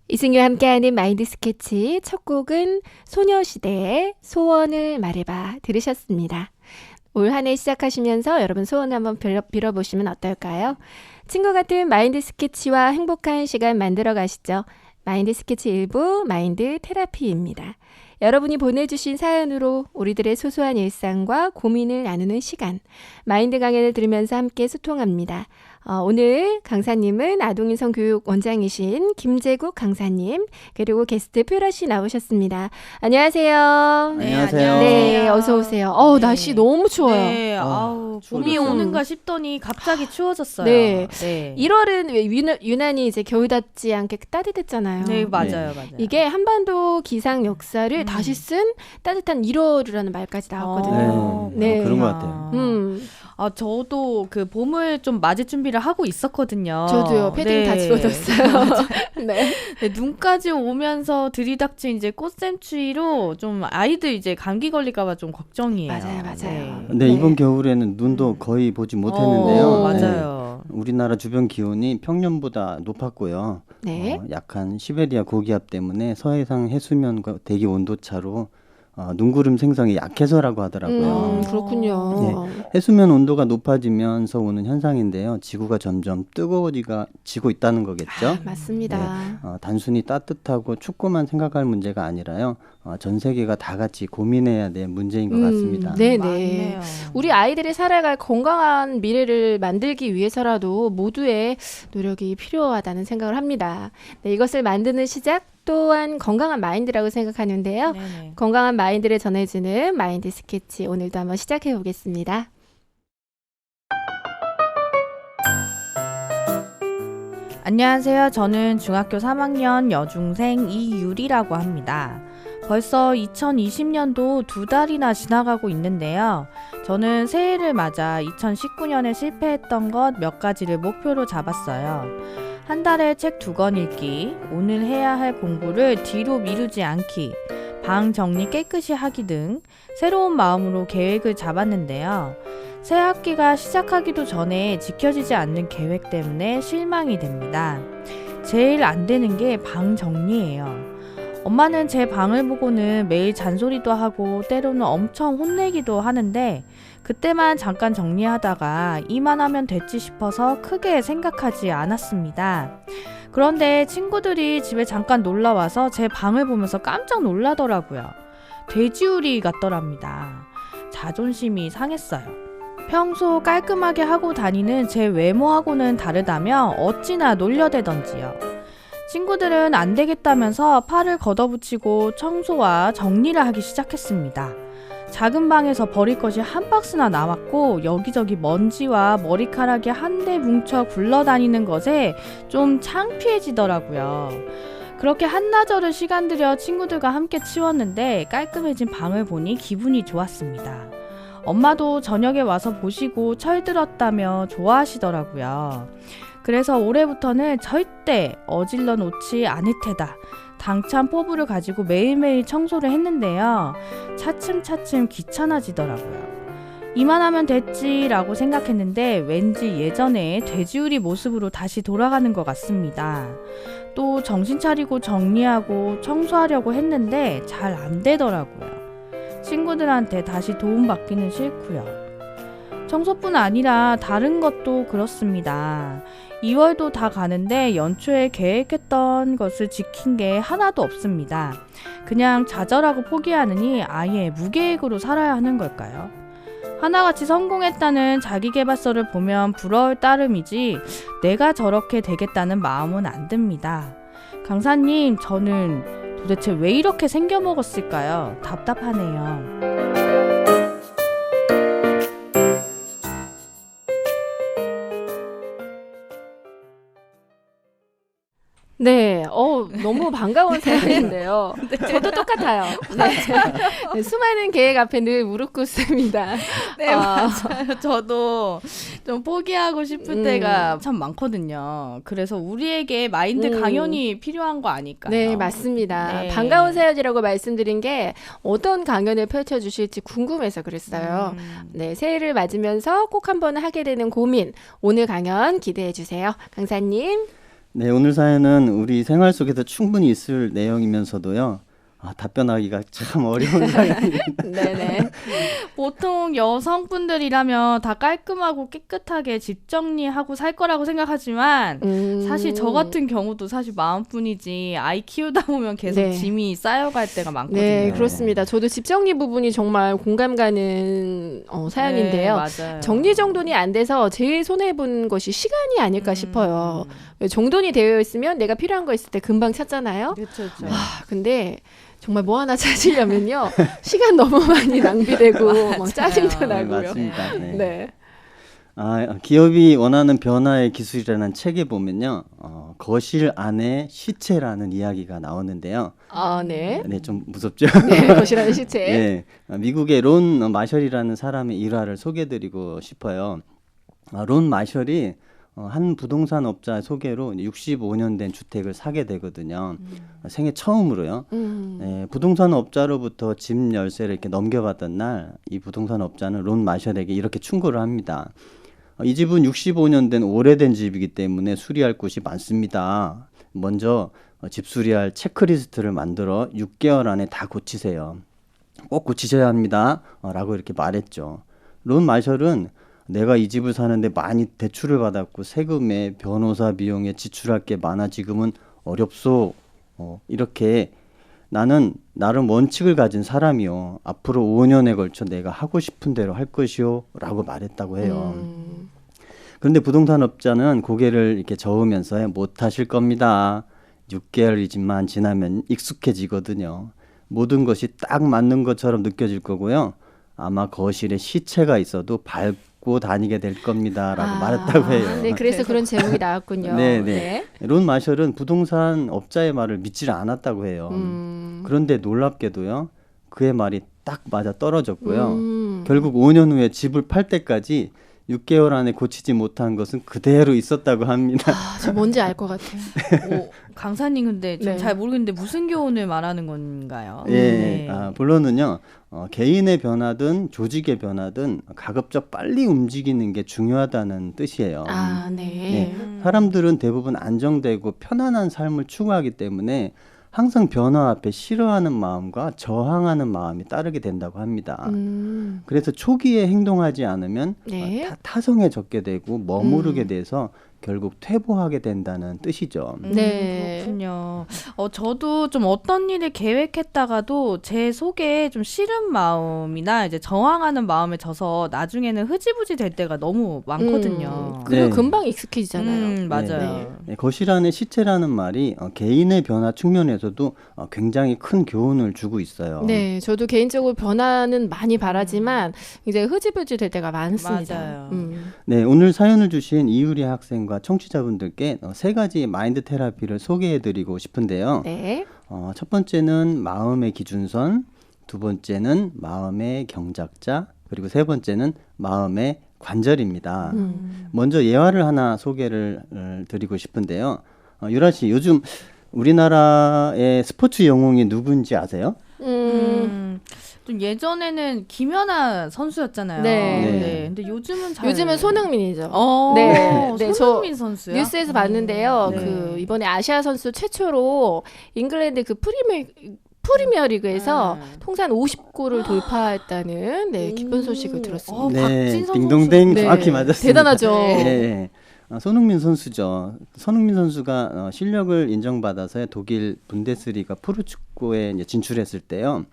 이승유와 함께하는 마인드 스케치 첫 곡은 소녀시대의 소원을 말해봐 들으셨습니다. 올 한 해 시작하시면서 여러분 소원을 한번 빌어보시면 어떨까요? 친구 같은 마인드 스케치와 행복한 시간 만들어 가시죠. 마인드 스케치 일부 마인드 테라피입니다. 여러분이 보내주신 사연으로 우리들의 소소한 일상과 고민을 나누는 시간, 마인드 강연을 들으면서 함께 소통합니다. 오늘 강사님은 아동인성 교육 원장이신 김재국 강사님, 그리고 게스트 표라 씨 나오셨습니다. 안녕하세요. 네, 안녕하세요. 네, 어서 오세요. 네. 날씨 너무 추워요. 네, 봄이 추워졌어요. 오는가 싶더니 갑자기 추워졌어요. 네. 네. 1월은 유난히 이제 겨울답지 않게 따뜻했잖아요. 네, 맞아요, 맞아요. 이게 한반도 기상 역사를 다시 쓴 따뜻한 1월이라는 말까지 나왔거든요. 네, 네. 그런 것 같아요. 저도 그 봄을 좀 맞을 준비를 하고 있었거든요. 저도요. 패딩 다 집어뒀어요. 네. 네, 눈까지 오면서 들이닥친 이제 꽃샘추위로 좀 아이들 이제 감기 걸릴까봐 좀 걱정이에요. 맞아요. 근데 네. 이번 겨울에는 눈도 거의 보지 못했는데요. 맞아요. 우리나라 주변 기온이 평년보다 높았고요. 네. 약한 시베리아 고기압 때문에 서해상 해수면과 대기 온도 차로 눈구름 생성이 약해서라고 하더라고요. 그렇군요. 해수면 온도가 높아지면서 오는 현상인데요. 지구가 점점 뜨거워지고 있다는 거겠죠. 맞습니다. 단순히 따뜻하고 춥고만 생각할 문제가 아니라요. 전 세계가 다 같이 고민해야 될 문제인 것 같습니다. 네네. 맞네요. 우리 아이들이 살아갈 건강한 미래를 만들기 위해서라도 모두의 노력이 필요하다는 생각을 합니다. 네, 이것을 만드는 시작 또한 건강한 마인드라고 생각하는데요. 네네. 건강한 마인드를 전해주는 마인드 스케치 오늘도 한번 시작해 보겠습니다. 안녕하세요. 저는 중학교 3학년 여중생 이유리라고 합니다. 벌써 2020년도 2달이나 지나가고 있는데요. 저는 새해를 맞아 2019년에 실패했던 것 몇 가지를 목표로 잡았어요. 한 달에 책 2권 읽기, 오늘 해야 할 공부를 뒤로 미루지 않기, 방 정리 깨끗이 하기 등 새로운 마음으로 계획을 잡았는데요. 새 학기가 시작하기도 전에 지켜지지 않는 계획 때문에 실망이 됩니다. 제일 안 되는 게 방 정리예요. 엄마는 제 방을 보고는 매일 잔소리도 하고 때로는 엄청 혼내기도 하는데 그때만 잠깐 정리하다가 이만하면 됐지 싶어서 크게 생각하지 않았습니다. 그런데 친구들이 집에 잠깐 놀러와서 제 방을 보면서 깜짝 놀라더라고요. 돼지우리 같더랍니다. 자존심이 상했어요. 평소 깔끔하게 하고 다니는 제 외모하고는 다르다며 어찌나 놀려대던지요. 친구들은 안 되겠다면서 팔을 걷어붙이고 청소와 정리를 하기 시작했습니다. 작은 방에서 버릴 것이 한 박스나 남았고 여기저기 먼지와 머리카락이 한데 뭉쳐 굴러다니는 것에 좀 창피해지더라고요. 그렇게 한나절을 시간 들여 친구들과 함께 치웠는데 깔끔해진 방을 보니 기분이 좋았습니다. 엄마도 저녁에 와서 보시고 철들었다며 좋아하시더라고요. 그래서 올해부터는 절대 어질러 놓지 않을 테다. 당찬 포부를 가지고 매일매일 청소를 했는데요. 차츰차츰 귀찮아지더라고요. 이만하면 됐지라고 생각했는데 왠지 예전에 돼지우리 모습으로 다시 돌아가는 것 같습니다. 또 정신 차리고 정리하고 청소하려고 했는데 잘 안 되더라고요. 친구들한테 다시 도움받기는 싫고요. 청소뿐 아니라 다른 것도 그렇습니다. 2월도 다 가는데 연초에 계획했던 것을 지킨 게 하나도 없습니다. 그냥 좌절하고 포기하느니 아예 무계획으로 살아야 하는 걸까요? 하나같이 성공했다는 자기계발서를 보면 부러울 따름이지 내가 저렇게 되겠다는 마음은 안 듭니다. 강사님, 저는 도대체 왜 이렇게 생겨먹었을까요? 답답하네요. 네, 너무 반가운 사연인데요. 저도 똑같아요. 네. 수많은 계획 앞에 늘 무릎 꿇습니다. 네, 맞아요. 저도 좀 포기하고 싶을 때가 참 많거든요. 그래서 우리에게 마인드 강연이 필요한 거 아닐까요? 네, 맞습니다. 네. 반가운 사연이라고 말씀드린 게 어떤 강연을 펼쳐주실지 궁금해서 그랬어요. 네, 새해를 맞으면서 꼭 한번 하게 되는 고민, 오늘 강연 기대해 주세요. 강사님. 네, 오늘 사연은 우리 생활 속에서 충분히 있을 내용이면서도요. 답변하기가 참 어려운 사연입니다. 네네. 보통 여성분들이라면 다 깔끔하고 깨끗하게 집 정리하고 살 거라고 생각하지만 사실 저 같은 경우도 사실 마음뿐이지 아이 키우다 보면 계속 네. 짐이 쌓여갈 때가 많거든요. 네, 그렇습니다. 저도 집 정리 부분이 정말 공감 가는 사연인데요. 네, 맞아요. 정리정돈이 안 돼서 제일 손해본 것이 시간이 아닐까 싶어요. 정돈이 되어 있으면 내가 필요한 거 있을 때 금방 찾잖아요. 그렇죠. 근데 정말 뭐 하나 찾으려면요. 시간 너무 많이 낭비되고 막 짜증도 맞아요. 나고요. 맞습니다. 네. 네. 기업이 원하는 변화의 기술이라는 책에 보면요. 거실 안에 시체라는 이야기가 나오는데요. 네. 네, 좀 무섭죠? 네, 거실하는 시체. 네, 미국의 론 마셜이라는 사람의 일화를 소개해드리고 싶어요. 론 마셜이 한 부동산 업자 소개로 65년 된 주택을 사게 되거든요. 생애 처음으로요. 네, 부동산 업자로부터 집 열쇠를 이렇게 넘겨받던 날, 이 부동산 업자는 론 마셜에게 이렇게 충고를 합니다. 이 집은 65년 된 오래된 집이기 때문에 수리할 곳이 많습니다. 먼저 집 수리할 체크리스트를 만들어 6개월 안에 다 고치세요. 꼭 고치셔야 합니다. 라고 이렇게 말했죠. 론 마셜은 내가 이 집을 사는데 많이 대출을 받았고 세금에 변호사 비용에 지출할 게 많아 지금은 어렵소. 이렇게 나는 나름 원칙을 가진 사람이요. 앞으로 5년에 걸쳐 내가 하고 싶은 대로 할 것이요. 라고 말했다고 해요. 그런데 부동산 업자는 고개를 이렇게 저으면서 못 하실 겁니다. 6개월이지만 지나면 익숙해지거든요. 모든 것이 딱 맞는 것처럼 느껴질 거고요. 아마 거실에 시체가 있어도 밟고 다니게 될 겁니다라고 말했다고 해요. 네, 그래서 그런 제목이 나왔군요. 네. 론 마셜은 부동산 업자의 말을 믿지 않았다고 해요. 그런데 놀랍게도요. 그의 말이 딱 맞아 떨어졌고요. 결국 5년 후에 집을 팔 때까지 6개월 안에 고치지 못한 것은 그대로 있었다고 합니다. 저 뭔지 알 것 같아요. 강사님 근데 좀 네. 잘 모르겠는데 무슨 교훈을 말하는 건가요? 예, 본론은요. 개인의 변화든 조직의 변화든 가급적 빨리 움직이는 게 중요하다는 뜻이에요. 네. 사람들은 대부분 안정되고 편안한 삶을 추구하기 때문에 항상 변화 앞에 싫어하는 마음과 저항하는 마음이 따르게 된다고 합니다. 그래서 초기에 행동하지 않으면 네. 타성에 젖게 되고 머무르게 돼서 결국 퇴보하게 된다는 뜻이죠. 네. 그렇군요. 저도 좀 어떤 일을 계획했다가도 제 속에 좀 싫은 마음이나 이제 저항하는 마음에 져서 나중에는 흐지부지 될 때가 너무 많거든요. 그리고 네. 금방 익숙해지잖아요. 맞아요. 네, 거실 안에 시체라는 말이 개인의 변화 측면에서도 굉장히 큰 교훈을 주고 있어요. 네, 저도 개인적으로 변화는 많이 바라지만 이제 흐지부지 될 때가 많습니다. 맞아요. 네, 오늘 사연을 주신 이유리 학생과 청취자분들께 세 가지 마인드 테라피를 소개해드리고 싶은데요. 네. 첫 번째는 마음의 기준선, 두 번째는 마음의 경작자, 그리고 세 번째는 마음의 관절입니다. 먼저 예화를 하나 소개를 드리고 싶은데요. 유라 씨, 요즘 우리나라의 스포츠 영웅이 누군지 아세요? 좀 예전에는 김연아 선수였잖아요. 네. 근데 요즘은 요즘은 손흥민이죠. 네, 저 손흥민 선수요. 뉴스에서 봤는데요. 네. 그 이번에 아시아 선수 최초로 잉글랜드 그 프리미어 리그에서 통산 50골을 돌파했다는 기쁜 소식을 들었습니다. 박진선 딩동댕 선수. 정확히 네. 맞았습니다. 대단하죠. 네. 손흥민 선수죠. 손흥민 선수가 실력을 인정받아서 독일 분데스리가 프로축구에 이제 진출했을 때요.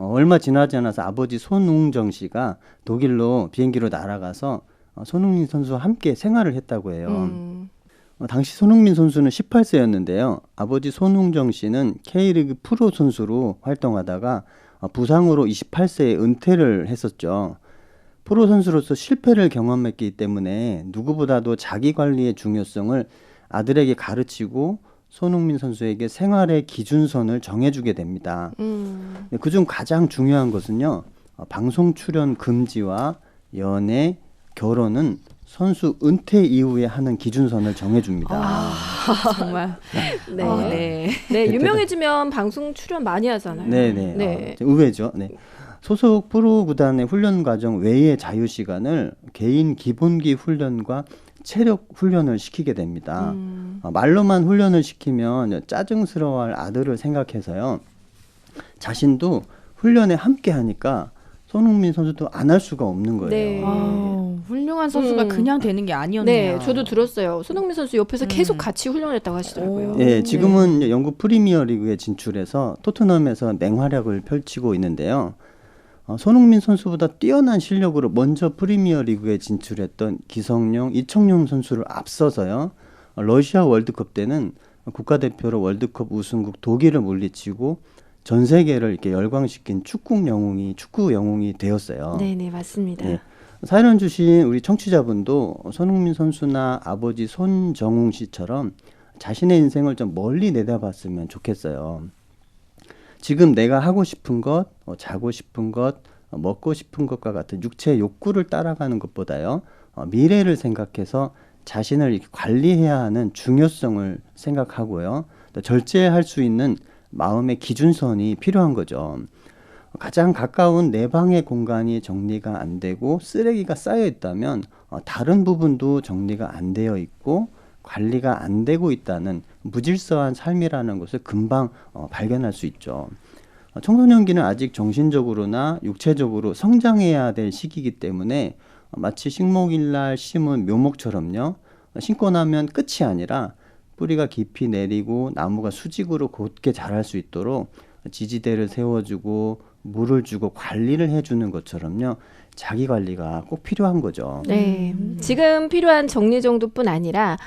얼마 지나지 않아서 아버지 손웅정 씨가 독일로 비행기로 날아가서 손흥민 선수와 함께 생활을 했다고 해요. 당시 손흥민 선수는 18세였는데요. 아버지 손웅정 씨는 K리그 프로 선수로 활동하다가 부상으로 28세에 은퇴를 했었죠. 프로 선수로서 실패를 경험했기 때문에 누구보다도 자기 관리의 중요성을 아들에게 가르치고 손흥민 선수에게 생활의 기준선을 정해주게 됩니다. 그중 가장 중요한 것은요. 방송 출연 금지와 연애, 결혼은 선수 은퇴 이후에 하는 기준선을 정해줍니다. 정말. 네. 네, 유명해지면 방송 출연 많이 하잖아요. 네네. 의외죠. 네. 소속 프로 구단의 훈련 과정 외의 자유 시간을 개인 기본기 훈련과 체력 훈련을 시키게 됩니다. 말로만 훈련을 시키면 짜증스러워할 아들을 생각해서요. 자신도 훈련에 함께 하니까 손흥민 선수도 안 할 수가 없는 거예요. 네. 훌륭한 선수가 그냥 되는 게 아니었네요. 네, 저도 들었어요. 손흥민 선수 옆에서 계속 같이 훈련했다고 하시더라고요. 예, 지금은 영국 프리미어리그에 진출해서 토트넘에서 맹활약을 펼치고 있는데요. 손흥민 선수보다 뛰어난 실력으로 먼저 프리미어리그에 진출했던 기성용, 이청용 선수를 앞서서요. 러시아 월드컵 때는 국가대표로 월드컵 우승국 독일을 물리치고 전 세계를 이렇게 열광시킨 축구 영웅이 되었어요. 네, 맞습니다. 네. 사연 주신 우리 청취자분도 손흥민 선수나 아버지 손정웅 씨처럼 자신의 인생을 좀 멀리 내다봤으면 좋겠어요. 지금 내가 하고 싶은 것, 자고 싶은 것, 먹고 싶은 것과 같은 육체 욕구를 따라가는 것보다요. 미래를 생각해서 자신을 이렇게 관리해야 하는 중요성을 생각하고요. 또 절제할 수 있는 마음의 기준선이 필요한 거죠. 가장 가까운 내 방의 공간이 정리가 안 되고 쓰레기가 쌓여 있다면 다른 부분도 정리가 안 되어 있고 관리가 안 되고 있다는 무질서한 삶이라는 것을 금방 발견할 수 있죠. 청소년기는 아직 정신적으로나 육체적으로 성장해야 될 시기이기 때문에 마치 식목일날 심은 묘목처럼요. 심고 나면 끝이 아니라 뿌리가 깊이 내리고 나무가 수직으로 곧게 자랄 수 있도록 지지대를 세워주고 물을 주고 관리를 해주는 것처럼요. 자기 관리가 꼭 필요한 거죠. 네, 지금 필요한 정리정돈뿐 아니라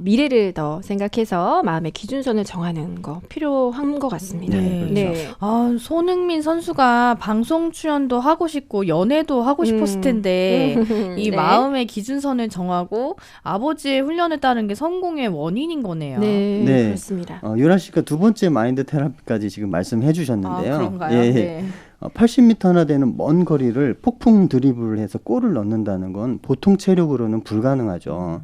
미래를 더 생각해서 마음의 기준선을 정하는 거 필요한 것 같습니다. 네, 그렇죠. 손흥민 선수가 방송 출연도 하고 싶고 연애도 하고 싶었을 텐데 이 마음의 기준선을 정하고 아버지의 훈련을 따른 게 성공의 원인인 거네요. 네, 네. 그렇습니다. 유라 씨가 두 번째 마인드 테라피까지 지금 말씀해 주셨는데요. 그런가요? 예. 네. 80m나 되는 먼 거리를 폭풍 드리블을 해서 골을 넣는다는 건 보통 체력으로는 불가능하죠.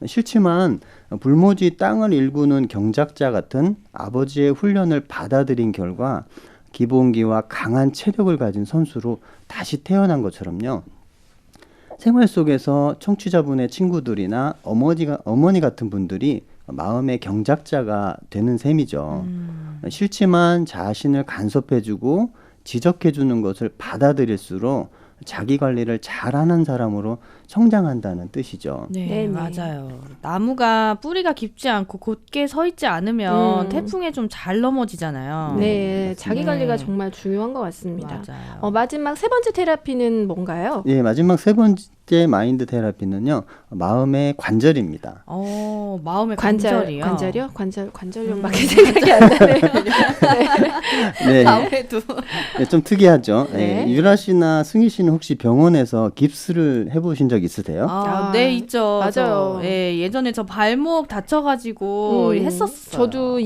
싫지만 불모지 땅을 일구는 경작자 같은 아버지의 훈련을 받아들인 결과 기본기와 강한 체력을 가진 선수로 다시 태어난 것처럼요. 생활 속에서 청취자분의 친구들이나 어머니 같은 분들이 마음의 경작자가 되는 셈이죠. 싫지만 자신을 간섭해주고 지적해주는 것을 받아들일수록 자기 관리를 잘하는 사람으로 성장한다는 뜻이죠. 네, 네네. 맞아요. 나무가 뿌리가 깊지 않고 곧게 서 있지 않으면 태풍에 좀 잘 넘어지잖아요. 네, 맞습니다. 자기 관리가 정말 중요한 것 같습니다. 맞아요. 마지막 세 번째 테라피는 뭔가요? 예, 마지막 세 번째 마인드 테라피는요. 마음의 관절입니다. 마음의 관절이요. 관절이요? 관절염밖에 생각이 안 나네요. 네, 아무래도 네, 좀 특이하죠. 네. 예, 유라 씨나 승희 씨는 혹시 병원에서 깁스를 해보신 적 있으세요? 네, 있죠. 맞아요. 예전에 저 발목 다쳐가지고 했었어요. 저도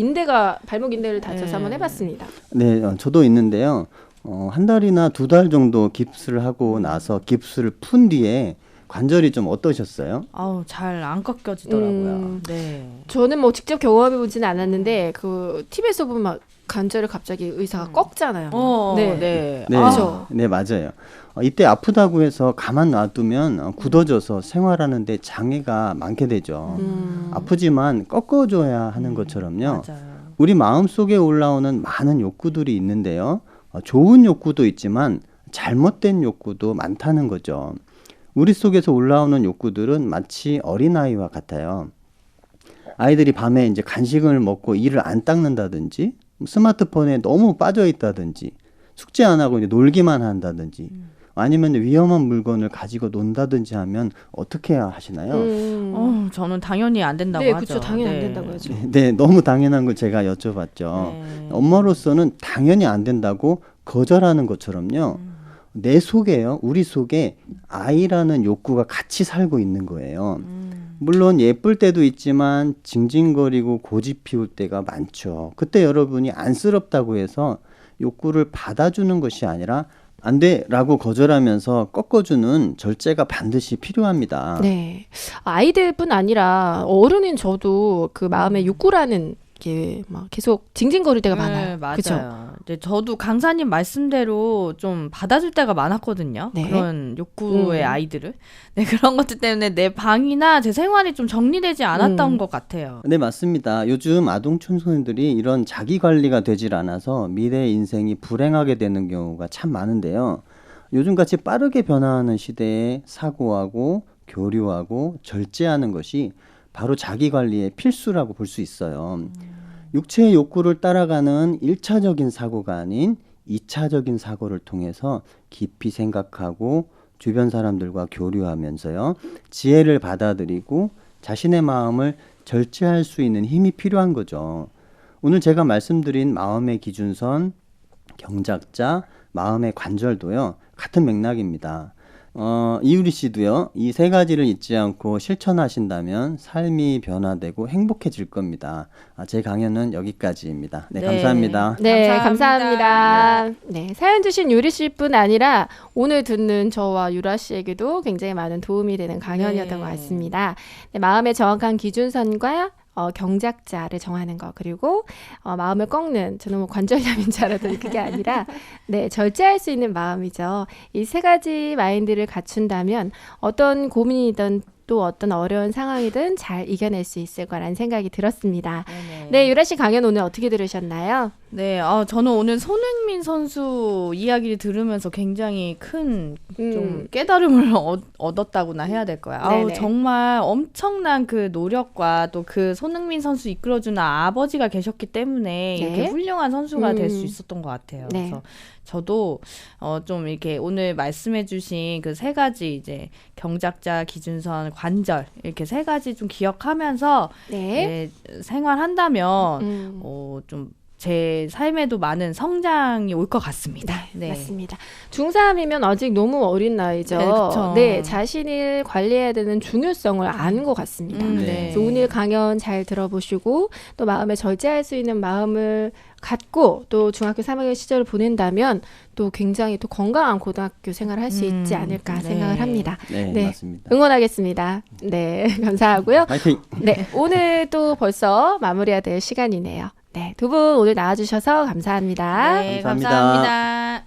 발목 인대를 다쳐서 한번 해봤습니다. 네, 저도 있는데요. 한 달이나 두 달 정도 깁스를 하고 나서 깁스를 푼 뒤에 관절이 좀 어떠셨어요? 잘 안 꺾여지더라고요. 네. 저는 뭐 직접 경험해보지는 않았는데 그 TV에서 보면 막 관절을 갑자기 의사가 꺾잖아요. 네. 네, 그렇죠. 네, 맞아요. 이때 아프다고 해서 가만 놔두면 굳어져서 생활하는데 장애가 많게 되죠. 아프지만 꺾어줘야 하는 것처럼요. 맞아요. 우리 마음속에 올라오는 많은 욕구들이 있는데요. 좋은 욕구도 있지만 잘못된 욕구도 많다는 거죠. 우리 속에서 올라오는 욕구들은 마치 어린아이와 같아요. 아이들이 밤에 이제 간식을 먹고 이를 안 닦는다든지 스마트폰에 너무 빠져 있다든지 숙제 안 하고 이제 놀기만 한다든지 아니면 위험한 물건을 가지고 논다든지 하면 어떻게 해야 하시나요? 저는 당연히 안 된다고 네, 하죠. 그렇죠. 당연히 안 된다고 하죠. 네, 너무 당연한 걸 제가 여쭤봤죠. 엄마로서는 당연히 안 된다고 거절하는 것처럼요. 내 속에요, 우리 속에 아이라는 욕구가 같이 살고 있는 거예요. 물론 예쁠 때도 있지만 징징거리고 고집 피울 때가 많죠. 그때 여러분이 안쓰럽다고 해서 욕구를 받아주는 것이 아니라 안 돼! 라고 거절하면서 꺾어주는 절제가 반드시 필요합니다. 네. 아이들뿐 아니라 어른인 저도 그 마음의 욕구라는 이렇게 막 계속 징징거릴 때가 많아요. 네, 맞아요. 그쵸? 네, 저도 강사님 말씀대로 좀 받아줄 때가 많았거든요. 네. 그런 욕구의 음. 아이들을. 네, 그런 것들 때문에 내 방이나 제 생활이 좀 정리되지 않았던 것 같아요. 네, 맞습니다. 요즘 아동 청소년들이 이런 자기 관리가 되질 않아서 미래 인생이 불행하게 되는 경우가 참 많은데요. 요즘같이 빠르게 변화하는 시대에 사고하고 교류하고 절제하는 것이 바로 자기 관리의 필수라고 볼 수 있어요. 육체의 욕구를 따라가는 1차적인 사고가 아닌 2차적인 사고를 통해서 깊이 생각하고 주변 사람들과 교류하면서요. 지혜를 받아들이고 자신의 마음을 절제할 수 있는 힘이 필요한 거죠. 오늘 제가 말씀드린 마음의 기준선, 경작자, 마음의 관절도요. 같은 맥락입니다. 이유리 씨도요. 이 세 가지를 잊지 않고 실천하신다면 삶이 변화되고 행복해질 겁니다. 제 강연은 여기까지입니다. 네, 네. 감사합니다. 네, 감사합니다. 감사합니다. 네, 사연 주신 유리 씨뿐 아니라 오늘 듣는 저와 유라 씨에게도 굉장히 많은 도움이 되는 강연이었던 네. 것 같습니다. 네, 마음의 정확한 기준선과 경작자를 정하는 것, 그리고 마음을 꺾는, 저는 뭐 관절염인 줄 알았더니 그게 아니라 네, 절제할 수 있는 마음이죠. 이 세 가지 마인드를 갖춘다면 어떤 고민이든 또 어떤 어려운 상황이든 잘 이겨낼 수 있을 거라는 생각이 들었습니다. 네, 유라 씨 강연 오늘 어떻게 들으셨나요? 네, 저는 오늘 손흥민 선수 이야기를 들으면서 굉장히 큰 좀 깨달음을 얻었다고나 해야 될 거야. 네네. 정말 엄청난 그 노력과 또 그 손흥민 선수 이끌어주는 아버지가 계셨기 때문에 이렇게 네. 훌륭한 선수가 될 수 있었던 것 같아요. 네. 그래서 저도 좀 이렇게 오늘 말씀해주신 그 세 가지 이제 경작자, 기준선, 관절 이렇게 세 가지 좀 기억하면서 네. 생활한다면 좀 제 삶에도 많은 성장이 올 것 같습니다. 네. 맞습니다. 중3이면 아직 너무 어린 나이죠. 네, 그쵸. 네, 자신을 관리해야 되는 중요성을 아는 것 같습니다. 네. 그래서 오늘 강연 잘 들어보시고 또 마음을 절제할 수 있는 마음을 갖고 또 중학교 3학년 시절을 보낸다면 또 굉장히 또 건강한 고등학교 생활을 할 수 있지 않을까 네. 생각을 합니다. 네, 네. 맞습니다. 응원하겠습니다. 네, 감사하고요. 파이팅! 네, 오늘 또 벌써 마무리해야 될 시간이네요. 네, 두 분 오늘 나와주셔서 감사합니다. 네, 감사합니다. 감사합니다.